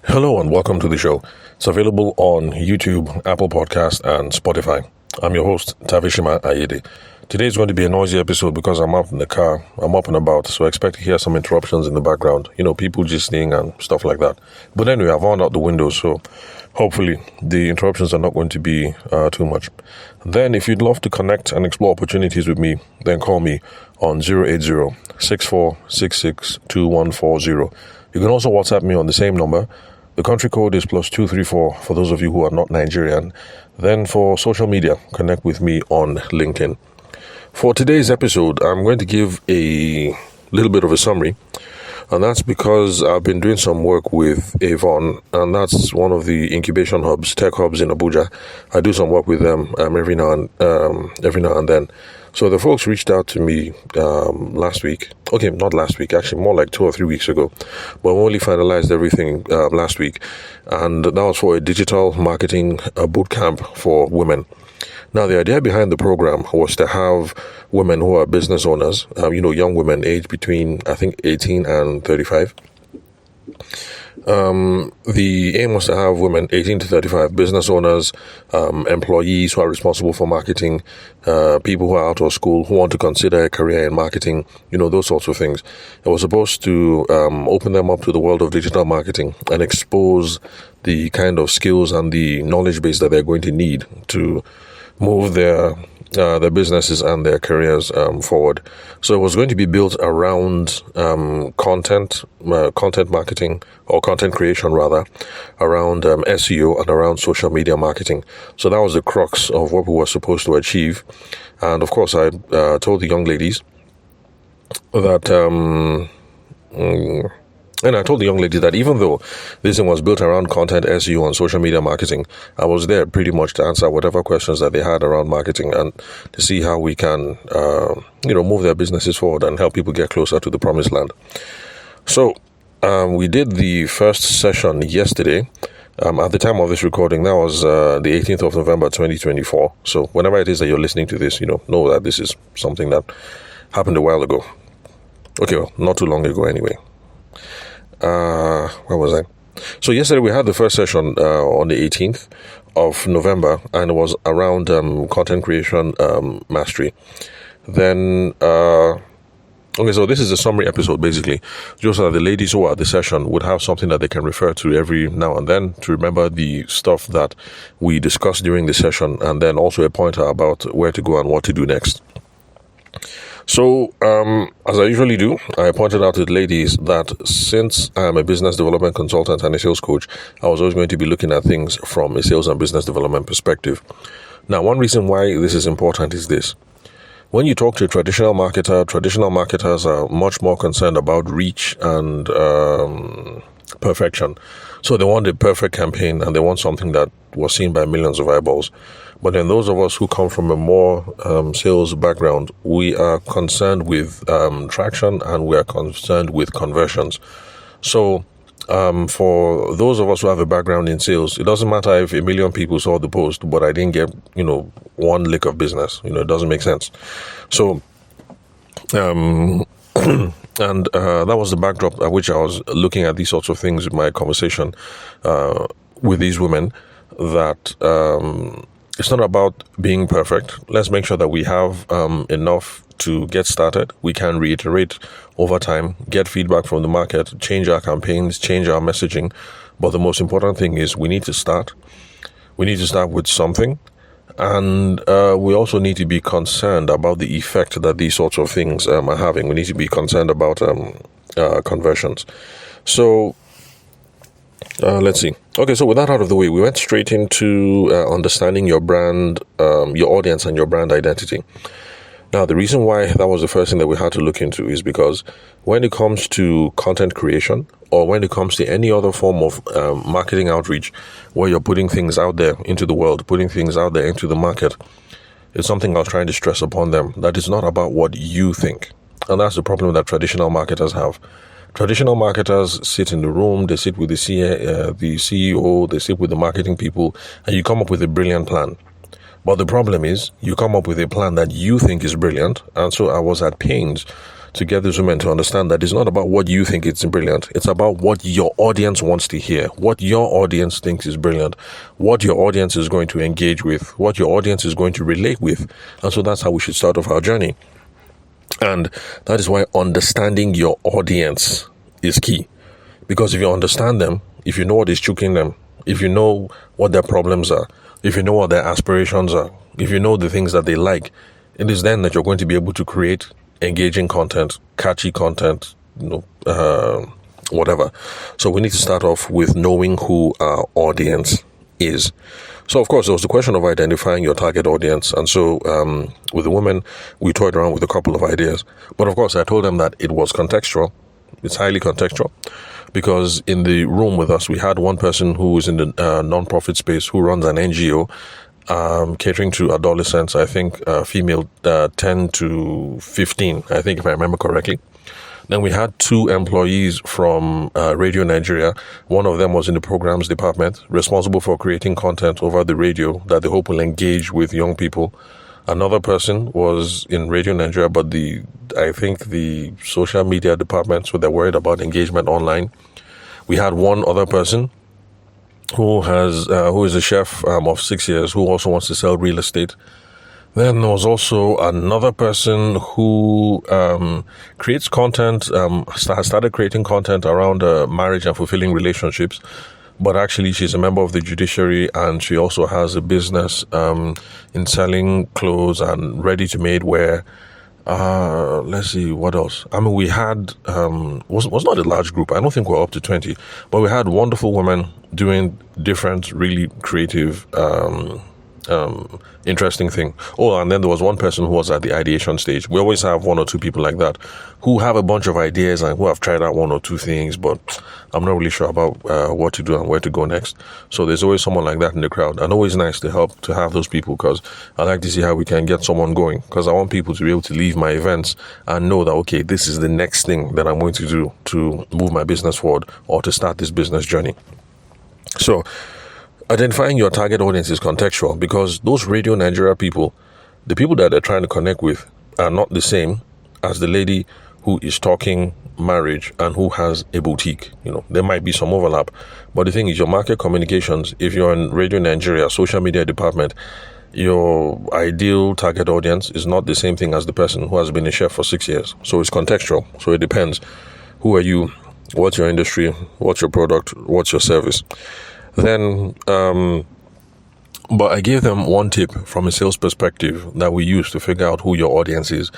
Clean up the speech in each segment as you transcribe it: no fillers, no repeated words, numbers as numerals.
Hello and welcome to the show. It's available on YouTube, Apple Podcast, and Spotify. I'm your host, Tavishima Ayede. Today is going to be a noisy episode because I'm out in the car. I'm up and about, so I expect to hear some interruptions in the background. People gisting and stuff like that. But anyway, I've wound out the windows, so hopefully the interruptions are not going to be too much. Then, if you'd love to connect and explore opportunities with me, then call me on 080-6466-2140. You can also WhatsApp me on the same number. The country code is +234 for those of you who are not Nigerian. Then for social media, connect with me on LinkedIn. For today's episode, I'm going to give a little bit of a summary. And that's because I've been doing some work with Avon, and that's one of the incubation hubs, tech hubs in Abuja. I do some work with them every now and then. So the folks reached out to me last week. Okay, not last week, actually more like 2 or 3 weeks ago. But we only finalized everything last week. And that was for a digital marketing boot camp for women. Now, the idea behind the program was to have women who are business owners, young women aged between, I think, 18 and 35. The aim was to have women 18 to 35 business owners, employees who are responsible for marketing, people who are out of school who want to consider a career in marketing, those sorts of things. It was supposed to open them up to the world of digital marketing and expose the kind of skills and the knowledge base that they're going to need to move their businesses and their careers forward. So it was going to be built around content marketing, or content creation rather, around SEO and around social media marketing. So that was the crux of what we were supposed to achieve. And of course, I told the young ladies that even though this thing was built around content, SEO, and social media marketing, I was there pretty much to answer whatever questions that they had around marketing and to see how we can, move their businesses forward and help people get closer to the promised land. So we did the first session yesterday. At the time of this recording, that was the 18th of November, 2024. So whenever it is that you're listening to this, know that this is something that happened a while ago. Okay, well, not too long ago anyway. Where was I? So yesterday we had the first session on the 18th of November, and it was around content creation mastery. Then, so this is a summary episode basically, just so that the ladies who are at the session would have something that they can refer to every now and then to remember the stuff that we discussed during the session, and then also a pointer about where to go and what to do next. So, as I usually do, I pointed out to the ladies that since I am a business development consultant and a sales coach, I was always going to be looking at things from a sales and business development perspective. Now, one reason why this is important is this. When you talk to a traditional marketers are much more concerned about reach and perfection. So they want a perfect campaign and they want something that was seen by millions of eyeballs. But then those of us who come from a more sales background, we are concerned with traction and we are concerned with conversions. So for those of us who have a background in sales, it doesn't matter if 1 million people saw the post, but I didn't get, one lick of business. It doesn't make sense. So, and that was the backdrop at which I was looking at these sorts of things in my conversation with these women, that it's not about being perfect. Let's make sure that we have enough to get started. We can reiterate over time, get feedback from the market, change our campaigns, change our messaging. But the most important thing is we need to start. We need to start with something. And we also need to be concerned about the effect that these sorts of things are having. We need to be concerned about conversions. So let's see. Okay, so with that out of the way, we went straight into understanding your brand, your audience, and your brand identity. Now, the reason why that was the first thing that we had to look into is because when it comes to content creation, or when it comes to any other form of marketing outreach, where you're putting things out there into the world, putting things out there into the market, it's something I was trying to stress upon them, that it's not about what you think. And that's the problem that traditional marketers have. Traditional marketers sit in the room, they sit with the CEO, they sit with the marketing people, and you come up with a brilliant plan. But the problem is, you come up with a plan that you think is brilliant, and so I was at pains to get these women to understand that it's not about what you think is brilliant. It's about what your audience wants to hear, what your audience thinks is brilliant, what your audience is going to engage with, what your audience is going to relate with. And so that's how we should start off our journey. And that is why understanding your audience is key. Because if you understand them, if you know what is choking them, if you know what their problems are, if you know what their aspirations are, if you know the things that they like, it is then that you're going to be able to create engaging content, catchy content, whatever. So we need to start off with knowing who our audience is. So, of course, there was the question of identifying your target audience. And so with the women, we toyed around with a couple of ideas. But, of course, I told them that it was contextual. It's highly contextual. Because in the room with us, we had one person who is in the non-profit space who runs an NGO catering to adolescents, I think female 10 to 15, I think, if I remember correctly. Then we had 2 employees from Radio Nigeria. One of them was in the programs department, responsible for creating content over the radio that they hope will engage with young people. Another person was in Radio Nigeria, but I think the social media department, so they're worried about engagement online. We had one other person who is a chef of 6 years who also wants to sell real estate. Then there was also another person who creates content, has started creating content around marriage and fulfilling relationships. But actually, she's a member of the judiciary, and she also has a business in selling clothes and ready-to-made wear. Let's see, what else? I mean, we had, was not a large group. I don't think we're up to 20, but we had wonderful women doing different, really creative, interesting thing. Oh, and then there was one person who was at the ideation stage. We always have 1 or 2 people like that who have a bunch of ideas and who have tried out 1 or 2 things, but I'm not really sure about what to do and where to go next. So there's always someone like that in the crowd, and always nice to help to have those people, because I like to see how we can get someone going, because I want people to be able to leave my events and know that, okay, this is the next thing that I'm going to do to move my business forward or to start this business journey. So identifying your target audience is contextual, because those Radio Nigeria people, the people that they're trying to connect with, are not the same as the lady who is talking marriage and who has a boutique. There might be some overlap, but the thing is, your market communications, if you're in Radio Nigeria social media department, your ideal target audience is not the same thing as the person who has been a chef for 6 years. So it's contextual. So it depends. Who are you? What's your industry? What's your product? What's your service? Then, but I gave them one tip from a sales perspective that we use to figure out who your audience is.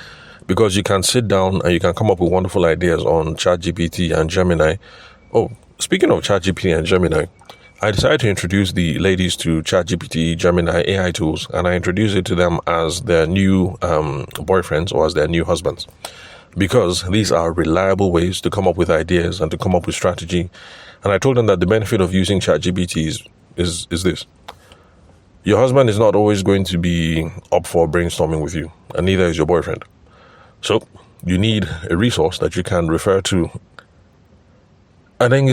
Because you can sit down and you can come up with wonderful ideas on ChatGPT and Gemini. Oh, speaking of ChatGPT and Gemini, I decided to introduce the ladies to ChatGPT, Gemini, AI tools, and I introduced it to them as their new boyfriends or as their new husbands. Because these are reliable ways to come up with ideas and to come up with strategy. And I told them that the benefit of using ChatGPT is this. Your husband is not always going to be up for brainstorming with you, and neither is your boyfriend. So you need a resource that you can refer to at any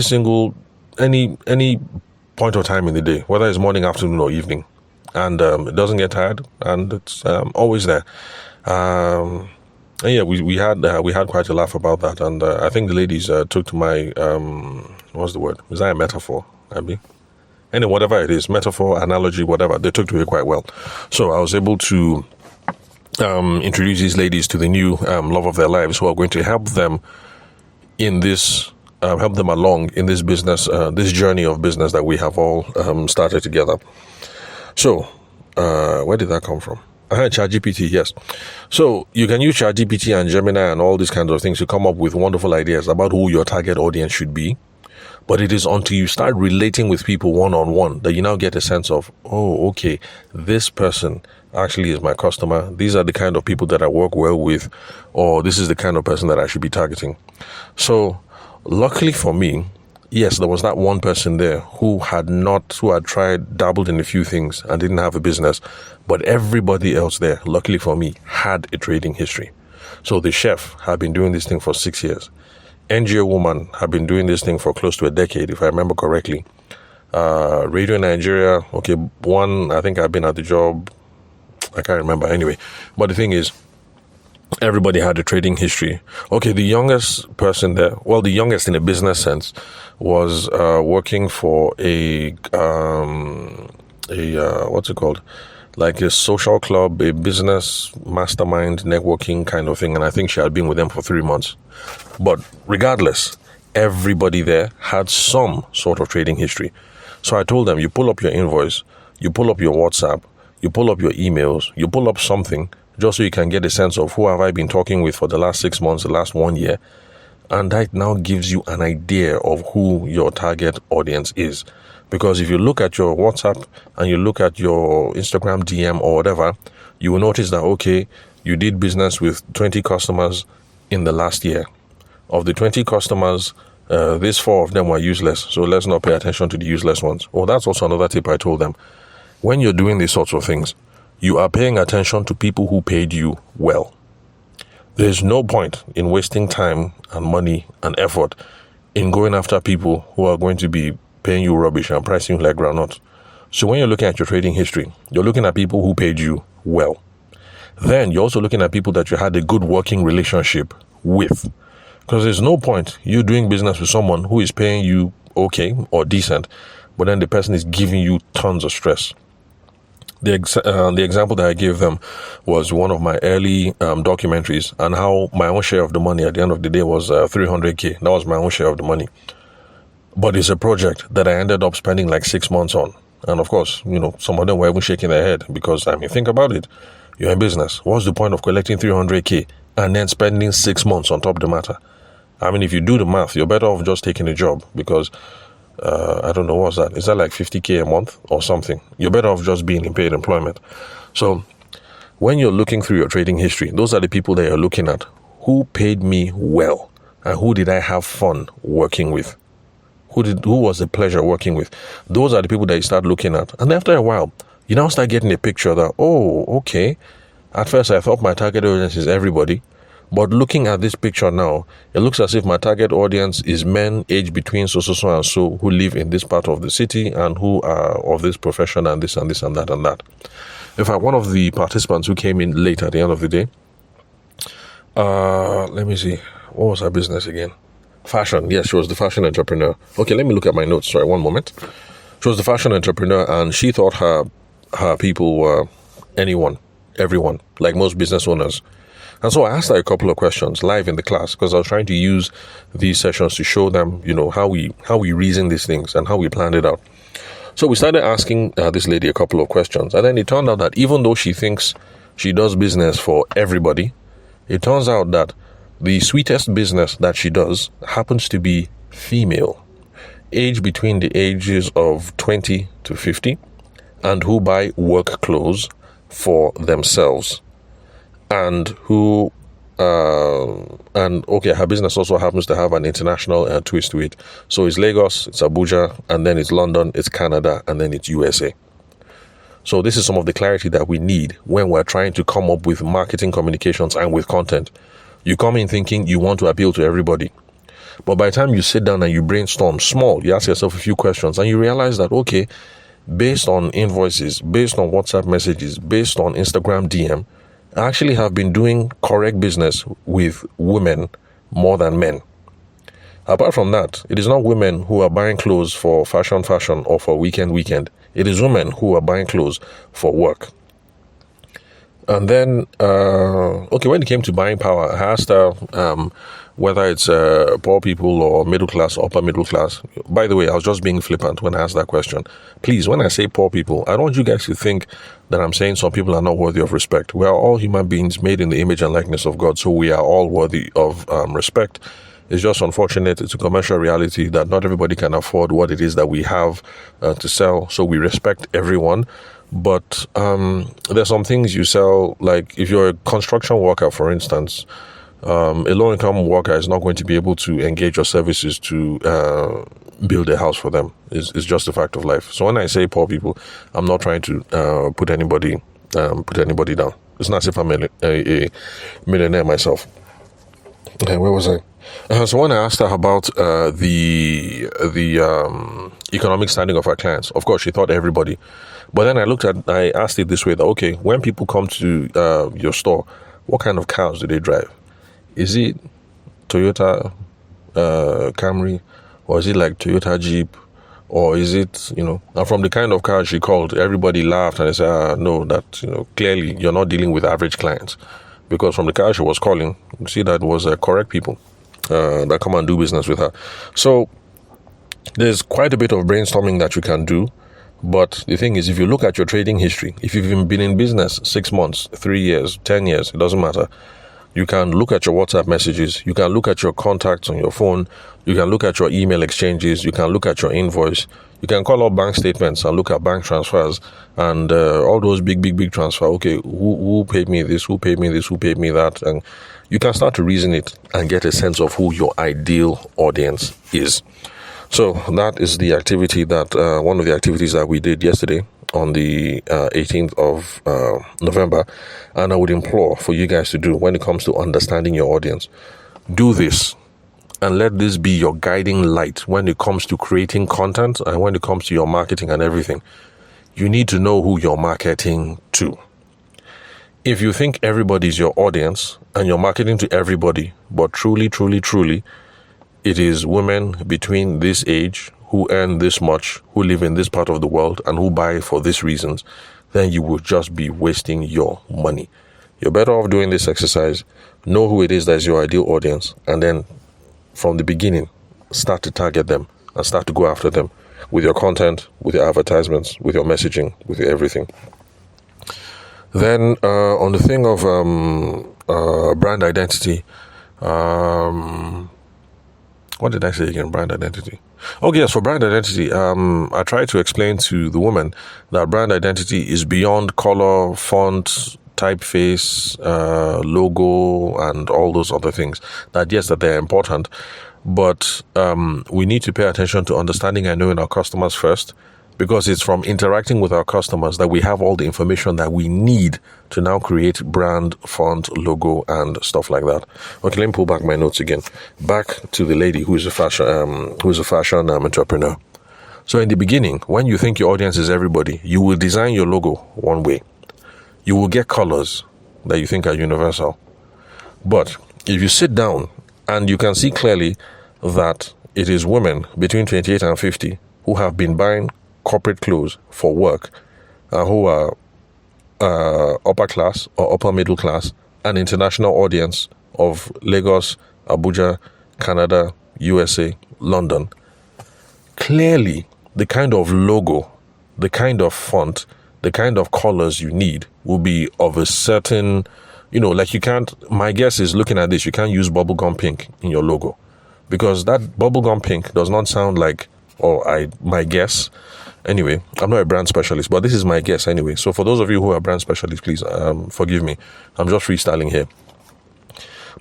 point of time in the day, whether it's morning, afternoon, or evening. And it doesn't get tired, and it's always there. And yeah, we had quite a laugh about that, and I think the ladies took to my what's the word? Is that a metaphor? Maybe. Anyway, whatever it is, metaphor, analogy, whatever, they took to it quite well. So I was able to introduce these ladies to the new love of their lives, who are going to help them in this, help them along in this business, this journey of business that we have all started together. So, where did that come from? ChatGPT, yes. So you can use ChatGPT and Gemini and all these kinds of things to come up with wonderful ideas about who your target audience should be. But it is until you start relating with people one-on-one that you now get a sense of, oh, okay, this person actually is my customer. These are the kind of people that I work well with, or this is the kind of person that I should be targeting. So luckily for me, yes, there was that one person there who had tried, dabbled in a few things and didn't have a business, but everybody else there, luckily for me, had a trading history. So the chef had been doing this thing for 6 years. NGO woman had been doing this thing for close to a decade, if I remember correctly. Radio Nigeria, okay, one, I think I've been at the job, I can't remember anyway. But the thing is, everybody had a trading history. Okay, the youngest person there, well, the youngest in a business sense, was working for what's it called? Like a social club, a business mastermind networking kind of thing. And I think she had been with them for 3 months. But regardless, everybody there had some sort of trading history. So I told them, you pull up your invoice, you pull up your WhatsApp, you pull up your emails, you pull up something just so you can get a sense of who have I been talking with for the last 6 months, the last 1 year. And that now gives you an idea of who your target audience is. Because if you look at your WhatsApp and you look at your Instagram DM or whatever, you will notice that, okay, you did business with 20 customers in the last year. Of the 20 customers, these 4 of them were useless. So let's not pay attention to the useless ones. Oh, that's also another tip I told them. When you're doing these sorts of things, you are paying attention to people who paid you well. There's no point in wasting time and money and effort in going after people who are going to be paying you rubbish and pricing you like groundnut. So when you're looking at your trading history, you're looking at people who paid you well. Then you're also looking at people that you had a good working relationship with. Because there's no point you doing business with someone who is paying you okay or decent, but then the person is giving you tons of stress. The example that I gave them was one of my early documentaries, and how my own share of the money at the end of the day was 300K. That was my own share of the money. But it's a project that I ended up spending like 6 months on. And of course, some of them were even shaking their head because, think about it. You're in business. What's the point of collecting 300K and then spending 6 months on top of the matter? If you do the math, you're better off just taking a job because I don't know, what's that? Is that like 50K a month or something? You're better off just being in paid employment. So when you're looking through your trading history, those are the people that you're looking at. Who paid me well? And who did I have fun working with? Who was a pleasure working with? Those are the people that you start looking at. And after a while, you now start getting a picture that, oh, okay. At first, I thought my target audience is everybody. But looking at this picture now, it looks as if my target audience is men aged between so and so who live in this part of the city and who are of this profession and this and this and that and that. In fact, one of the participants who came in late at the end of the day, let me see, what was her business again? Fashion. Yes, she was the fashion entrepreneur. Okay, let me look at my notes. Sorry, one moment. She was the fashion entrepreneur, and she thought her people were everyone, like most business owners. And so I asked her a couple of questions live in the class because I was trying to use these sessions to show them, how we reason these things and how we planned it out. So we started asking this lady a couple of questions. And then it turned out that even though she thinks she does business for everybody, it turns out that the sweetest business that she does happens to be female, aged between the ages of 20 to 50, and who buy work clothes for themselves. And her business also happens to have an international twist to it. So it's Lagos, it's Abuja, and then it's London, it's Canada, and then it's USA. So this is some of the clarity that we need when we're trying to come up with marketing communications and with content. You come in thinking you want to appeal to everybody. But by the time you sit down and you brainstorm small, you ask yourself a few questions and you realize that, okay, based on invoices, based on WhatsApp messages, based on Instagram DM, I actually have been doing correct business with women more than men. Apart from that, it is not women who are buying clothes for fashion or for weekend. It is women who are buying clothes for work. And then, when it came to buying power, I asked her whether it's poor people or middle class, upper middle class. By the way, I was just being flippant when I asked that question. Please, when I say poor people, I don't want you guys to think that I'm saying some people are not worthy of respect. We are all human beings made in the image and likeness of God, so we are all worthy of respect. It's just unfortunate. It's a commercial reality that not everybody can afford what it is that we have to sell, so we respect everyone. But there's some things you sell, like if you're a construction worker, for instance, a low-income worker is not going to be able to engage your services to build a house for them. It's just a fact of life. So when I say poor people, I'm not trying to put anybody down. It's not as if I'm a millionaire myself. Okay, where was I? So when I asked her about the economic standing of our clients, of course she thought everybody. But then I asked it this way, that okay, when people come to your store, What kind of cars do they drive? Is it Toyota Camry, or is it like Toyota Jeep, or is it, and from the kind of car she called, everybody laughed and they said, no, that, clearly you're not dealing with average clients, because from the car she was calling, you see that was correct people that come and do business with her. So there's quite a bit of brainstorming that you can do. But the thing is, if you look at your trading history, if you've even been in business 6 months, 3 years, 10 years, it doesn't matter. You can look at your WhatsApp messages. You can look at your contacts on your phone. You can look at your email exchanges. You can look at your invoice. You can call up bank statements and look at bank transfers and all those big transfer. Okay, who paid me this? Who paid me this? Who paid me that? And you can start to reason it and get a sense of who your ideal audience is. So that is the activity that, one of the activities that we did yesterday on the 18th of November. And I would implore for you guys to do when it comes to understanding your audience. Do this and let this be your guiding light when it comes to creating content and when it comes to your marketing and everything. You need to know who you're marketing to. If you think everybody's your audience and you're marketing to everybody, but truly, it is women between this age who earn this much, who live in this part of the world, and who buy for these reasons, then you will just be wasting your money. You're better off doing this exercise, know who it is that is your ideal audience, and then from the beginning, start to target them and start to go after them with your content, with your advertisements, with your messaging, with your everything. Then on the thing of brand identity, what did I say again? Brand identity. Okay, yes, for brand identity, I tried to explain to the woman that brand identity is beyond color, font, typeface, logo, and all those other things. That yes, that they're important, but we need to pay attention to understanding and knowing our customers first, because it's from interacting with our customers that we have all the information that we need to now create brand, font, logo, and stuff like that. Okay, let me pull back my notes again. Back to the lady who is a fashion entrepreneur. So in the beginning, when you think your audience is everybody, you will design your logo one way. You will get colors that you think are universal. But if you sit down and you can see clearly that it is women between 28 and 50 who have been buying corporate clothes for work, who are upper class or upper middle class, an international audience of Lagos, Abuja, Canada, USA, London. Clearly, the kind of logo, the kind of font, the kind of colors you need will be of a certain, like you can't, my guess is looking at this, you can't use bubblegum pink in your logo, because that bubblegum pink does not sound like, my guess. Anyway, I'm not a brand specialist, but this is my guess anyway. So for those of you who are brand specialists, please forgive me. I'm just freestyling here.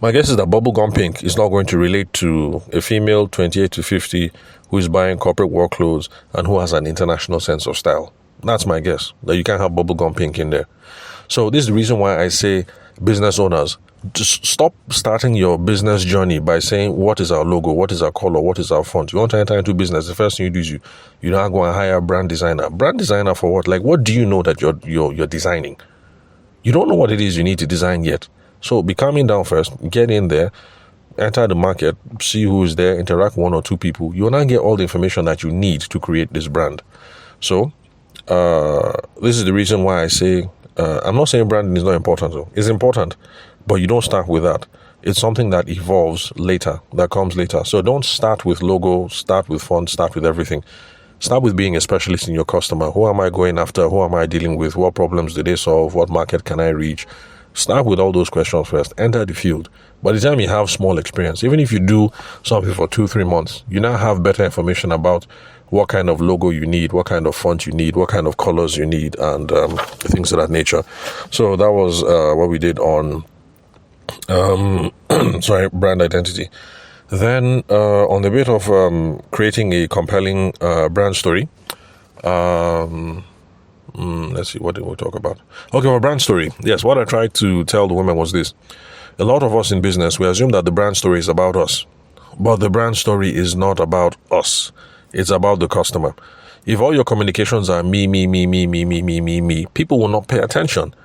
My guess is that bubblegum pink is not going to relate to a female 28 to 50 who is buying corporate work clothes and who has an international sense of style. That's my guess, that you can't have bubblegum pink in there. So this is the reason why I say business owners, just stop starting your business journey by saying, what is our logo? What is our color? What is our font? You want to enter into business, the first thing you do is you now go and hire a brand designer. Brand designer for what? Like, what do you know that you're designing? You don't know what it is you need to design yet. So be calming down first, get in there, enter the market, see who is there, interact with one or two people. You will now get all the information that you need to create this brand. So this is the reason why I say, I'm not saying branding is not important though. It's important, but you don't start with that. It's something that evolves later, that comes later. So don't start with logo, start with font, start with everything. Start with being a specialist in your customer. Who am I going after? Who am I dealing with? What problems do they solve? What market can I reach? Start with all those questions first. Enter the field. By the time you have small experience, even if you do something for 2-3 months, you now have better information about what kind of logo you need, what kind of font you need, what kind of colors you need, and things of that nature. So that was what we did on brand identity. Then on the bit of creating a compelling brand story, let's see, what did we talk about? Okay, well, brand story. Yes, what I tried to tell the women was this. A lot of us in business, we assume that the brand story is about us. But the brand story is not about us. It's about the customer. If all your communications are me, people will not pay attention.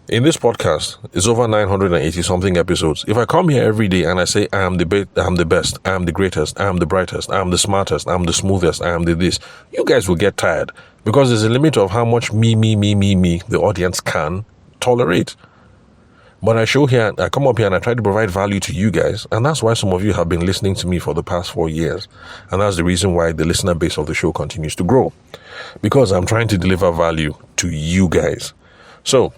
In this podcast, it's over 980 something episodes. If I come here every day and I say I am the best, I am the greatest, I am the brightest, I am the smartest, I am the smoothest, I am the this, you guys will get tired because there's a limit of how much me the audience can tolerate. But I come up here and I try to provide value to you guys, and that's why some of you have been listening to me for the past 4 years, and that's the reason why the listener base of the show continues to grow, because I'm trying to deliver value to you guys. So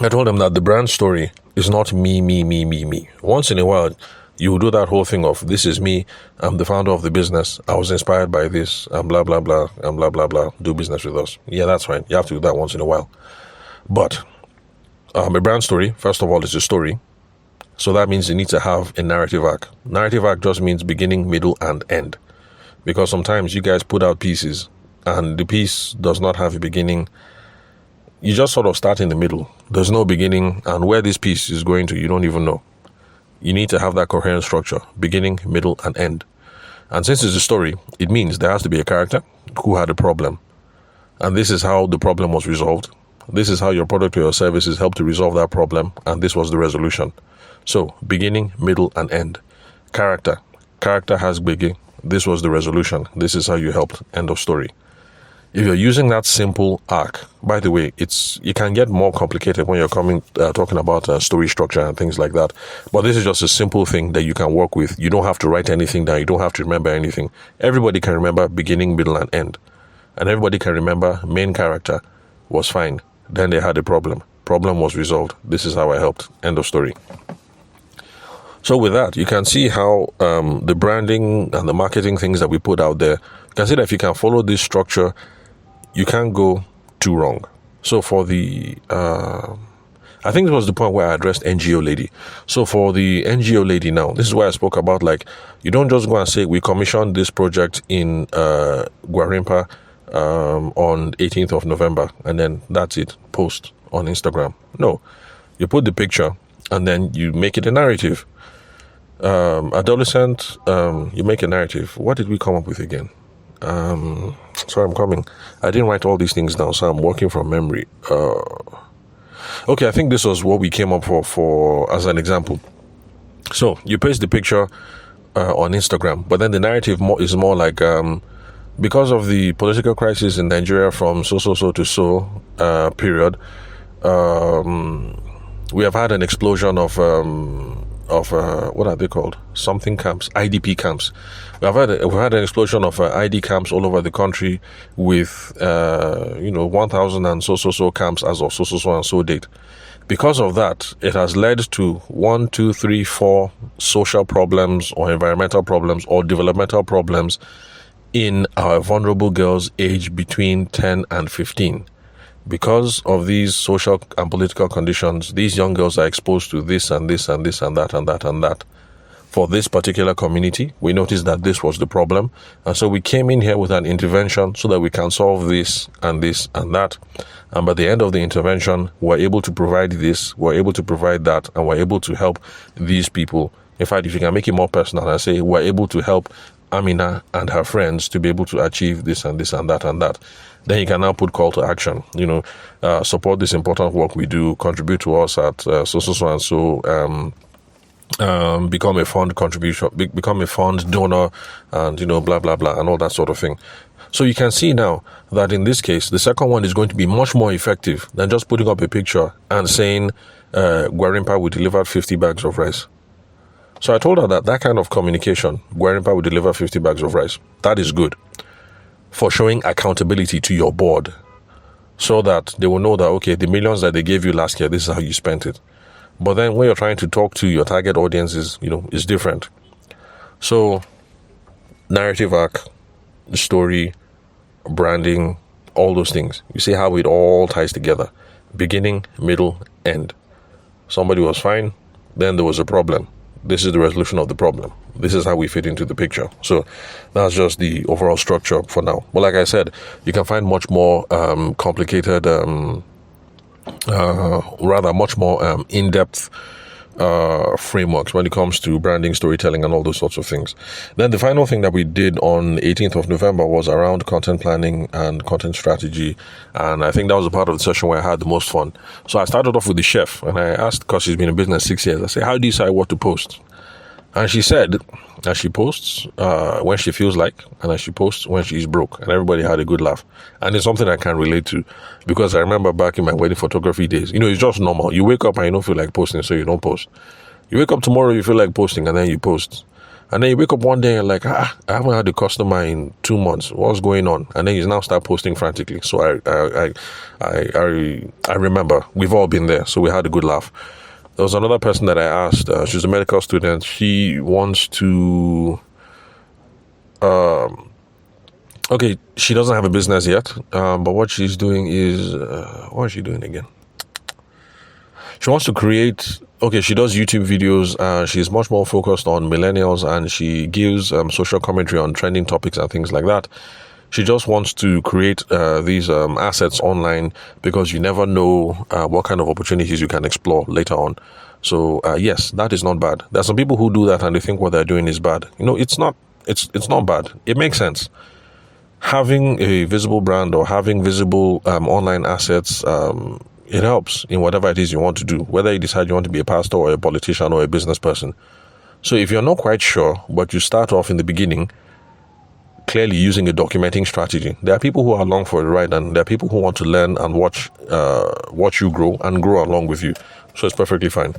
I told them that the brand story is not me. Once in a while, you do that whole thing of, this is me, I'm the founder of the business, I was inspired by this, and blah, blah, blah, and blah, blah, blah, do business with us. Yeah, that's fine. You have to do that once in a while. But a brand story, first of all, is a story. So that means you need to have a narrative arc. Narrative arc just means beginning, middle, and end. Because sometimes you guys put out pieces, and the piece does not have a beginning. You just sort of start in the middle. There's no beginning, and where this piece is going to, you don't even know. You need to have that coherent structure, beginning, middle, and end. And since it's a story, it means there has to be a character who had a problem. And this is how the problem was resolved. This is how your product or your services helped to resolve that problem, and this was the resolution. So, beginning, middle, and end. Character. Character has biggie. This was the resolution. This is how you helped. End of story. If you're using that simple arc, by the way, it can get more complicated when you're talking about story structure and things like that. But this is just a simple thing that you can work with. You don't have to write anything down. You don't have to remember anything. Everybody can remember beginning, middle, and end. And everybody can remember main character was fine. Then they had a problem. Problem was resolved. This is how I helped. End of story. So with that, you can see how the branding and the marketing things that we put out there, you can see that if you can follow this structure, you can't go too wrong. So for the, I think it was the point where I addressed NGO lady. So for the NGO lady now, this is why I spoke about, like, you don't just go and say, we commissioned this project in Gwarinpa on 18th of November, and then that's it, post on Instagram. No, you put the picture and then you make it a narrative. Adolescent, you make a narrative. What did we come up with again? Sorry, I'm coming. I didn't write all these things down, so I'm working from memory. Okay, I think this was what we came up for as an example. So you paste the picture on Instagram, but then the narrative is more like, because of the political crisis in Nigeria from so to so period, we have had an explosion of what are they called? Something camps, IDP camps. We've had an explosion of ID camps all over the country with 1,000 and so camps as of so and so date. Because of that, it has led to 1, 2, 3, 4 social problems or environmental problems or developmental problems in our vulnerable girls aged between 10 and 15. Because of these social and political conditions, these young girls are exposed to this and this and this and that and that and that. For this particular community, we noticed that this was the problem. And so we came in here with an intervention so that we can solve this and this and that. And by the end of the intervention, we're able to provide this, we're able to provide that, and we're able to help these people. In fact, if you can make it more personal and say, we're able to help Amina and her friends to be able to achieve this and this and that and that, then you can now put call to action. Support this important work we do, contribute to us at so and so, become a fund contribution, become a fund donor, and blah blah blah, and all that sort of thing. So you can see now that in this case, the second one is going to be much more effective than just putting up a picture and saying, Gwarinpa, we delivered 50 bags of rice. So I told her that kind of communication, Gwarinpa will deliver 50 bags of rice, that is good for showing accountability to your board, so that they will know that, okay, the millions that they gave you last year, this is how you spent it. But then when you're trying to talk to your target audiences, is different. So narrative arc, story, branding, all those things. You see how it all ties together. Beginning, middle, end. Somebody was fine, then there was a problem. This is the resolution of the problem. This is how we fit into the picture. So that's just the overall structure for now. But like I said, you can find much more complicated, much more in-depth frameworks when it comes to branding, storytelling, and all those sorts of things. Then the final thing that we did on the 18th of November was around content planning and content strategy. And I think that was a part of the session where I had the most fun. So I started off with the chef, and I asked, because she's been in business 6 years, I said, how do you decide what to post? And she said that she posts when she feels like, and that she posts when she's broke. And everybody had a good laugh. And it's something I can relate to, because I remember back in my wedding photography days, it's just normal. You wake up and you don't feel like posting, so you don't post. You wake up tomorrow, you feel like posting, and then you post. And then you wake up one day and like, I haven't had a customer in 2 months. What's going on? And then you now start posting frantically. So I remember, we've all been there. So we had a good laugh. There was another person that I asked. She's a medical student. She wants to... she doesn't have a business yet. But what she's doing is... what is she doing again? She wants to create... she does YouTube videos. She's much more focused on millennials, and she gives social commentary on trending topics and things like that. She just wants to create these assets online, because you never know what kind of opportunities you can explore later on. So yes, that is not bad. There are some people who do that and they think what they're doing is bad. It's not. It's not bad. It makes sense. Having a visible brand or having visible online assets, it helps in whatever it is you want to do. Whether you decide you want to be a pastor or a politician or a business person. So if you're not quite sure, but you start off in the beginning, clearly using a documenting strategy. There are people who are along for the ride, and there are people who want to learn and watch you grow and grow along with you. So it's perfectly fine.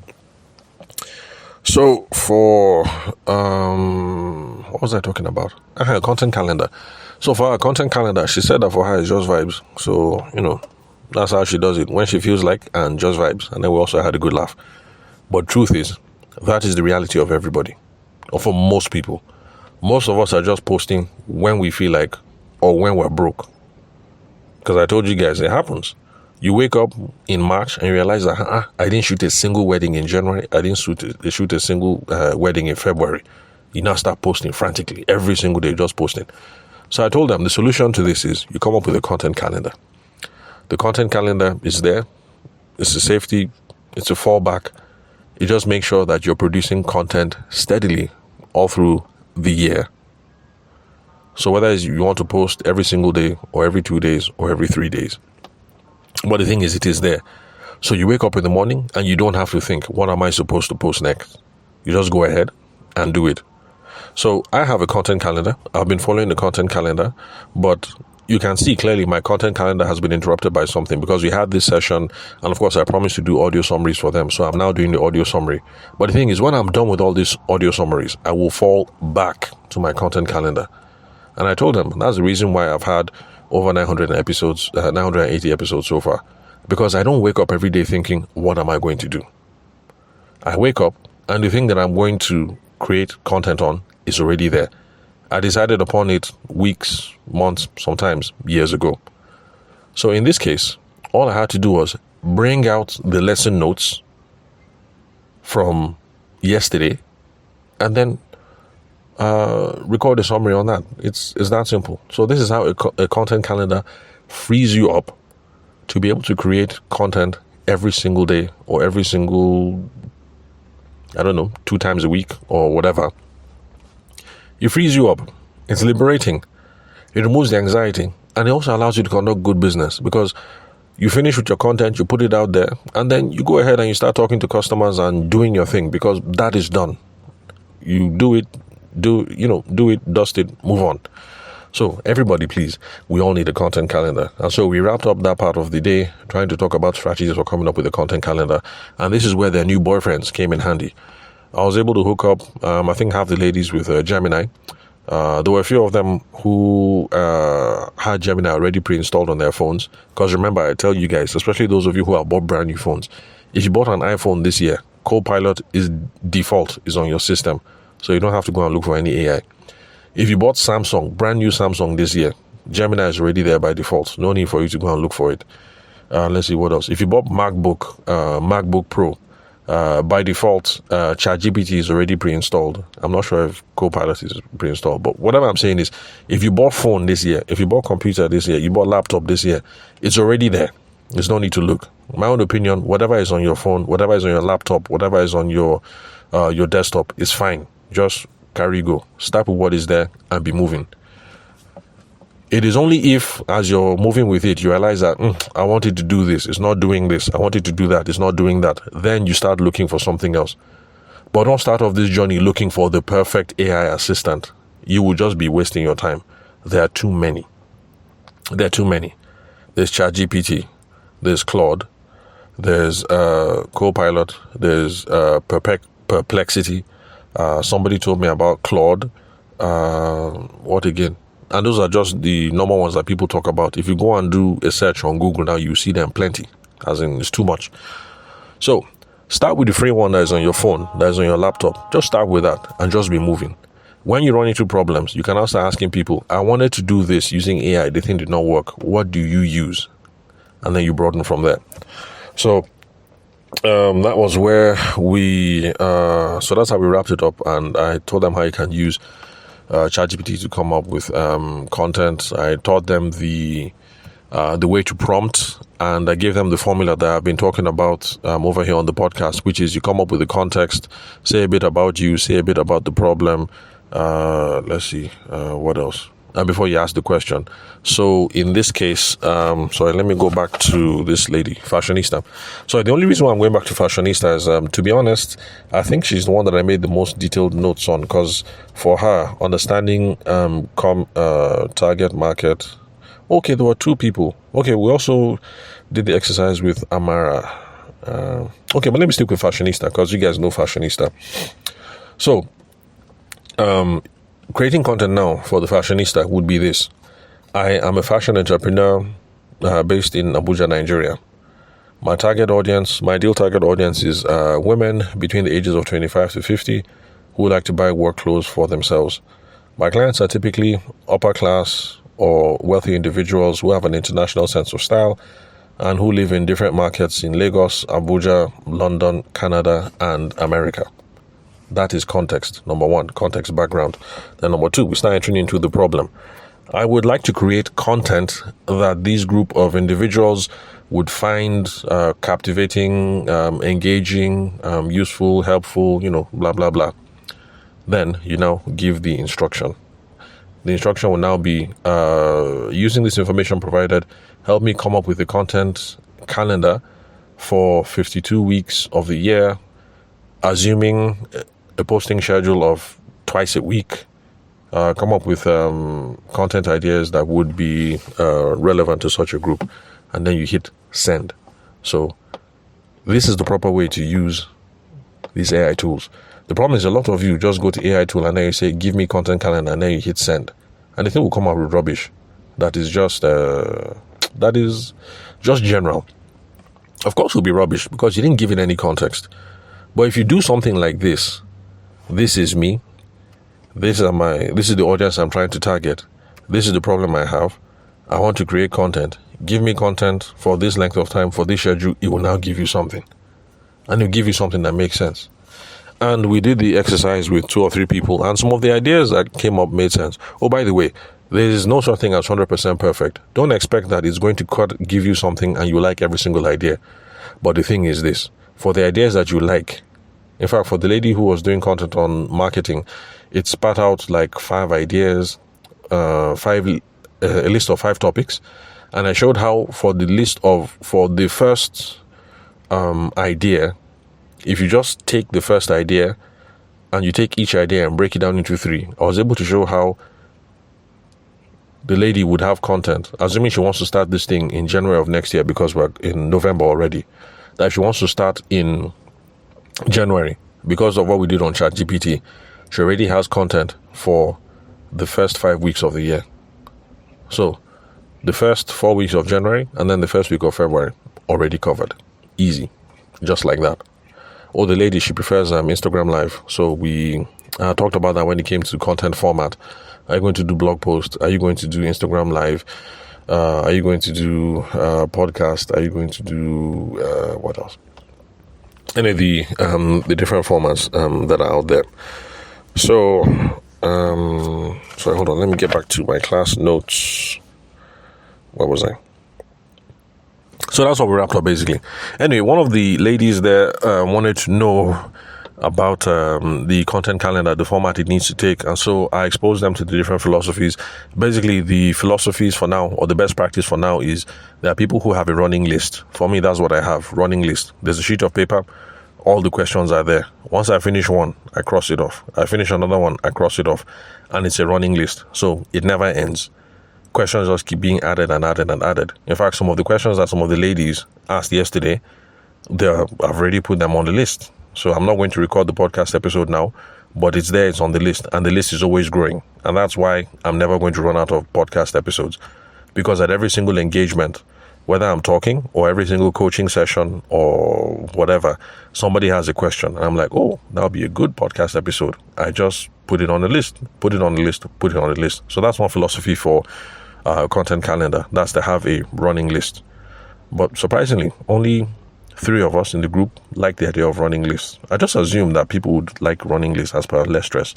So for what was I talking about? Content calendar. So for her content calendar, she said that for her it's just vibes. So that's how she does it, when she feels like, and just vibes. And then we also had a good laugh. But truth is, that is the reality of everybody, or for most people. Most of us are just posting when we feel like, or when we're broke. Because I told you guys, it happens. You wake up in March and you realize that I didn't shoot a single wedding in January. I didn't shoot a single wedding in February. You now start posting frantically every single day, just posting. So I told them the solution to this is you come up with a content calendar. The content calendar is there. It's a safety. It's a fallback. You just make sure that you're producing content steadily all through the year. So whether you want to post every single day or every 2 days or every 3 days. But the thing is, it is there. So you wake up in the morning and you don't have to think, what am I supposed to post next? You just go ahead and do it. So I have a content calendar. I've been following the content calendar, but you can see clearly my content calendar has been interrupted by something, because we had this session, and of course I promised to do audio summaries for them. So I'm now doing the audio summary. But the thing is, when I'm done with all these audio summaries, I will fall back to my content calendar. And I told them that's the reason why I've had over 980 episodes so far. Because I don't wake up every day thinking, what am I going to do? I wake up and the thing that I'm going to create content on is already there. I decided upon it weeks, months, sometimes years ago. So in this case, all I had to do was bring out the lesson notes from yesterday and then record a summary on that. It's that simple. So this is how a content calendar frees you up to be able to create content every single day, or every single, 2 times a week or whatever. It frees you up. It's liberating. It removes the anxiety, and it also allows you to conduct good business, because you finish with your content, you put it out there, and then you go ahead and you start talking to customers and doing your thing, because that is done. You do it, dust it, move on. So everybody, please, we all need a content calendar. And so we wrapped up that part of the day trying to talk about strategies for coming up with a content calendar. And this is where their new boyfriends came in handy. I was able to hook up, I think half the ladies with Gemini. There were a few of them who had Gemini already pre-installed on their phones. Because remember, I tell you guys, especially those of you who have bought brand new phones, if you bought an iPhone this year, Copilot is on your system. So you don't have to go and look for any AI. If you bought Samsung, brand new Samsung this year, Gemini is already there by default. No need for you to go and look for it. Let's see what else. If you bought MacBook Pro, by default, ChatGPT is already pre-installed. I'm not sure if Copilot is pre-installed, but whatever I'm saying is, if you bought phone this year, if you bought computer this year, you bought laptop this year, it's already there. There's no need to look. My own opinion, whatever is on your phone, whatever is on your laptop, whatever is on your desktop is fine. Just carry go. Start with what is there and be moving. It is only if, as you're moving with it, you realize that I wanted to do this, it's not doing this. I wanted to do that, it's not doing that. Then you start looking for something else. But don't start off this journey looking for the perfect AI assistant. You will just be wasting your time. There are too many. There's ChatGPT, there's Claude, there's Copilot, there's Perplexity. Somebody told me about Claude. What again? And those are just the normal ones that people talk about. If you go and do a search on Google now, you see them plenty. As in, it's too much. So, start with the free one that is on your phone, that is on your laptop. Just start with that and just be moving. When you run into problems, you can also start asking people, I wanted to do this using AI. The thing did not work. What do you use? And then you broaden from there. So, that was where so that's how we wrapped it up. And I told them how you can use ChatGPT to come up with content. I taught them the way to prompt, and I gave them the formula that I've been talking about over here on the podcast, which is you come up with the context, say a bit about you, say a bit about the problem. Let's see, what else? Before you ask the question. So in this case, sorry, let me go back to this lady, Fashionista. So the only reason why I'm going back to Fashionista is, to be honest, I think she's the one that I made the most detailed notes on, because for her, understanding target market. Okay, there were two people. Okay, we also did the exercise with Amara. Okay, but let me stick with Fashionista, because you guys know Fashionista. So, creating content now for the Fashionista would be this. I am a fashion entrepreneur based in Abuja, Nigeria. My ideal target audience is women between the ages of 25 to 50 who would like to buy work clothes for themselves. My clients are typically upper class or wealthy individuals who have an international sense of style and who live in different markets in Lagos, Abuja, London, Canada, and America. That is context. Number one, context background. Then number two, we start entering into the problem. I would like to create content that this group of individuals would find captivating, engaging, useful, helpful, blah, blah, blah. Then you now give the instruction. The instruction will now be, using this information provided, help me come up with a content calendar for 52 weeks of the year, assuming a posting schedule of twice a week. Come up with content ideas that would be relevant to such a group, and then you hit send. So this is the proper way to use these AI tools. The problem is a lot of you just go to AI tool and then you say, give me content calendar, and then you hit send. And the thing will come out with rubbish. That is just general. Of course it will be rubbish because you didn't give it any context. But if you do something like this is me, this is the audience I'm trying to target, this is the problem I have, I want to create content, give me content for this length of time, for this schedule, it will now give you something. And it will give you something that makes sense. And we did the exercise with 2 or 3 people, and some of the ideas that came up made sense. Oh, by the way, there is no such thing as 100% perfect. Don't expect that it's going to give you something and you like every single idea. But the thing is this, for the ideas that you like, in fact, for the lady who was doing content on marketing, it spat out like 5 ideas, a list of 5 topics. And I showed how for the first idea, if you just take the first idea and you take each idea and break it down into 3, I was able to show how the lady would have content, assuming she wants to start this thing in January of next year, because we're in November already, that if she wants to start in January, because of what we did on ChatGPT, she already has content for the first 5 weeks of the year. So the first 4 weeks of January and then the first week of February already covered. Easy. Just like that. Or the lady, she prefers Instagram Live. So we talked about that when it came to content format. Are you going to do blog posts? Are you going to do Instagram Live? Are you going to do podcast? Are you going to do what else? Any of the different formats that are out there. So, sorry, hold on. Let me get back to my class notes. What was I? So that's what we wrapped up basically. Anyway, one of the ladies there wanted to know about the content calendar, the format it needs to take, and so I exposed them to the different philosophies. Basically, the philosophies for now, or the best practice for now, is there are people who have a running list. For me, that's what I have, running list. There's a sheet of paper, all the questions are there. Once I finish one, I cross it off. I finish another one, I cross it off, and it's a running list, so it never ends. Questions just keep being added and added and added. In fact, some of the questions that some of the ladies asked yesterday, I've already put them on the list. So I'm not going to record the podcast episode now, but it's there, it's on the list, and the list is always growing. And that's why I'm never going to run out of podcast episodes, because at every single engagement, whether I'm talking or every single coaching session or whatever, somebody has a question. And I'm like, oh, that'll be a good podcast episode. I just put it on the list, put it on the list, put it on the list. So that's one philosophy for content calendar. That's to have a running list. But surprisingly, only 3 of us in the group like the idea of running lists. I just assumed that people would like running lists as per less stress.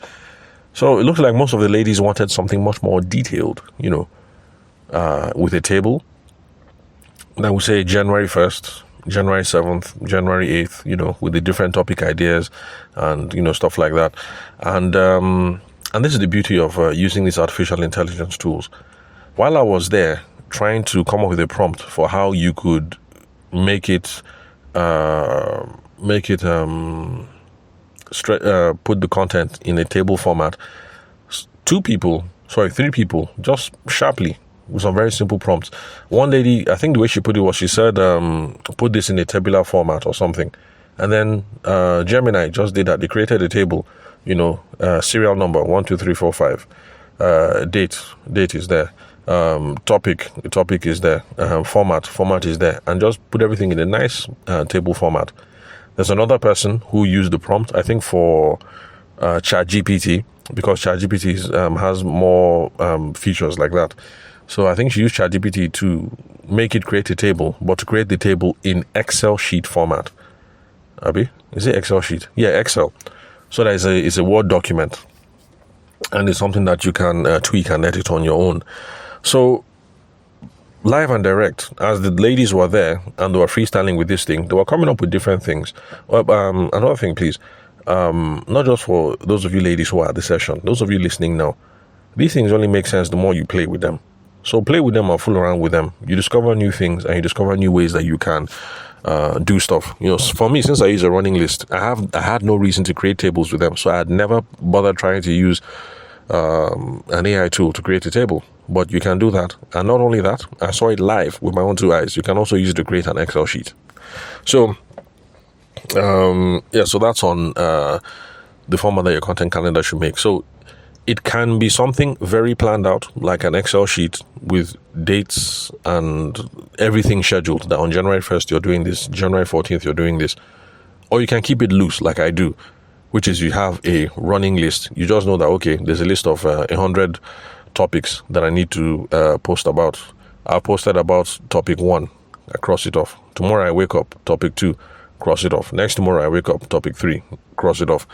So it looks like most of the ladies wanted something much more detailed, with a table. Then we say January 1st, January 7th, January 8th, with the different topic ideas and, stuff like that. And this is the beauty of using these artificial intelligence tools. While I was there trying to come up with a prompt for how you could make it put the content in a table format, 3 people, just sharply, with some very simple prompts. One lady, I think the way she put it was, she said, put this in a tabular format or something. And then Gemini just did that. They created a table, serial number 1, 2, 3, 4, 5. Date is there. Topic is there. Format is there. And just put everything in a nice table format. There's another person who used the prompt, I think, for ChatGPT, because ChatGPT has more features like that. So I think she used ChatGPT to make it create a table, but to create the table in Excel sheet format. Abi, is it Excel sheet? Yeah, Excel. So that it's a Word document, and it's something that you can tweak and edit on your own. So live and direct, as the ladies were there and they were freestyling with this thing, they were coming up with different things. Another thing, please, not just for those of you ladies who are at the session, those of you listening now, these things only make sense the more you play with them. So play with them and fool around with them. You discover new things and you discover new ways that you can do stuff. For me, since I use a running list, I had no reason to create tables with them. So I had never bothered trying to use an AI tool to create a table. But you can do that. And not only that, I saw it live with my own 2 eyes. You can also use it to create an Excel sheet. So, so that's on the format that your content calendar should make. So it can be something very planned out, like an Excel sheet with dates and everything scheduled, that on January 1st you're doing this, January 14th you're doing this. Or you can keep it loose, like I do, which is you have a running list. You just know that, okay, there's a list of 100 topics that I need to post about. I posted about topic 1, I cross it off. Tomorrow I wake up, topic 2, cross it off. Next tomorrow I wake up, topic 3, cross it off.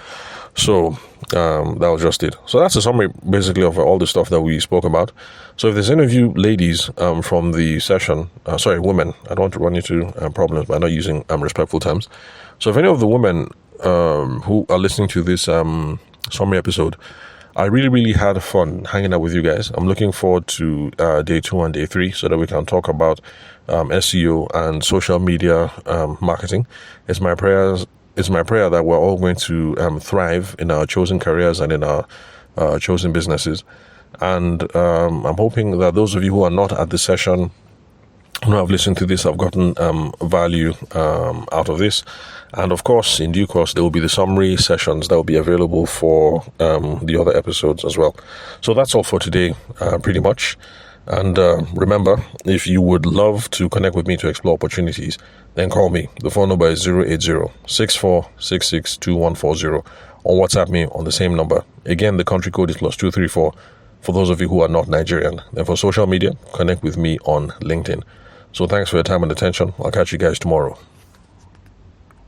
So that was just it. So that's a summary basically of all the stuff that we spoke about. So if there's any of you ladies from the session, women, I don't want to run into problems by not using respectful terms. So if any of the women who are listening to this summary episode, I really, really had fun hanging out with you guys. I'm looking forward to day 2 and day 3 so that we can talk about SEO and social media marketing. It's my prayer that we're all going to thrive in our chosen careers and in our chosen businesses. And I'm hoping that those of you who are not at the session, who have listened to this, have gotten value out of this. And of course, in due course, there will be the summary sessions that will be available for the other episodes as well. So that's all for today, pretty much. And remember, if you would love to connect with me to explore opportunities, then call me. The phone number is 080-6466-2140, or WhatsApp me on the same number. Again, the country code is +234 for those of you who are not Nigerian. And for social media, connect with me on LinkedIn. So thanks for your time and attention. I'll catch you guys tomorrow.